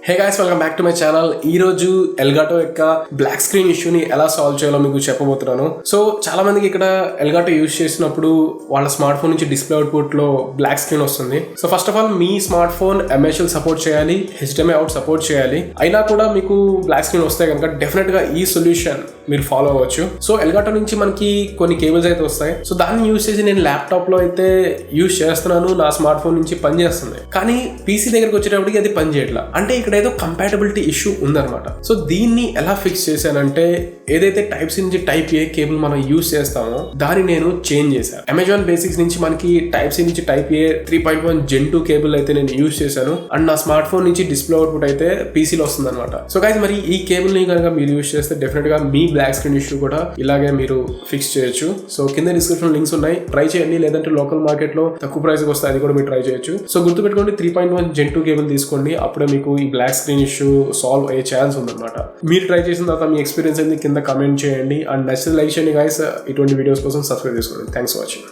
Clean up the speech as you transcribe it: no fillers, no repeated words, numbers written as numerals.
Hey guys, welcome back to my channel. ఈ రోజు Elgato యొక్క బ్లాక్ స్క్రీన్ ఇష్యూని ఎలా సాల్వ్ చేయాలో మీకు చెప్పబోతున్నాను. సో చాలా మందికి ఇక్కడ ఎల్గాటో యూజ్ చేసినప్పుడు వాళ్ళ స్మార్ట్ ఫోన్ నుంచి డిస్ప్లే అవుట్పుట్ లో బ్లాక్ స్క్రీన్ వస్తుంది. So first of all me smart phone MHL support చేయాలి, HDMI అవుట్ సపోర్ట్ చేయాలి. అయినా కూడా మీకు బ్లాక్ స్క్రీన్ వస్తే కనుక డెఫినెట్ గా ఈ సొల్యూషన్ మీరు ఫాలో అవ్వచ్చు. సో ఎల్గాటో నుంచి మనకి కొన్ని కేబుల్స్ అయితే వస్తాయి. సో దాన్ని యూజ్ చేసి నేను ల్యాప్టాప్ లో అయితే యూజ్ చేస్తున్నాను, నా స్మార్ట్ ఫోన్ నుంచి పని చేస్తుంది. కానీ పీసీ దగ్గరకు వచ్చేటప్పటికి అది పని చేయట్లా. అంటే ఇక్కడ ఏదో కంపాటబిలిటీ ఇష్యూ ఉందన్నమాట. సో దీన్ని ఎలా ఫిక్స్ చేశానంటే, ఏదైతే టైప్ సి నుంచి టైప్ ఏ కేబుల్ మనం యూజ్ చేస్తామో దాన్ని నేను చేంజ్ చేశాను. అమెజాన్ బేసిక్స్ నుంచి మనకి టైప్ సి నుంచి టైప్ ఏ 3.1 Gen 2 కేబుల్ అయితే నేను యూజ్ చేశాను. అండ్ నా స్మార్ట్ ఫోన్ నుంచి డిస్ప్లే అవుట్పుట్ అయితే పీసీలో వస్తుంది అనమాట. సో గైస్, మరి ఈ కేబుల్ ని కనుక మీరు యూజ్ చేస్తే డెఫినెట్ గా మీ బ్లాక్ స్క్రీన్ ఇష్యూ కూడా ఇలాగే మీరు ఫిక్స్ చేయొచ్చు. సో కింద డిస్క్రిప్షన్ లింక్స్ ఉన్నాయి, ట్రై చేయండి. లేదంటే లోకల్ మార్కెట్ లో తక్కువ ప్రైస్ వస్తే అది కూడా మీరు ట్రై చేయొచ్చు. సో గుర్తుపెట్టుకోండి, 3.1 Gen 2 కేబుల్ తీసుకోండి. అప్పుడే మీకు ఈ బ్లాక్ స్క్రీన్ ఇష్యూ సాల్వ్ అయ్యే ఛాన్స్ ఉందన్నమాట. మీరు ట్రై చేసిన తర్వాత మీ ఎక్స్పీరియన్స్ ఏంది కింద కమెంట్ చేయండి. అండ్ నచ్చితే లైక్ చేయండి గైస్. ఇటువంటి వీడియోస్ కోసం సబ్స్క్రైబ్ చేసుకోండి. Thanks for watching.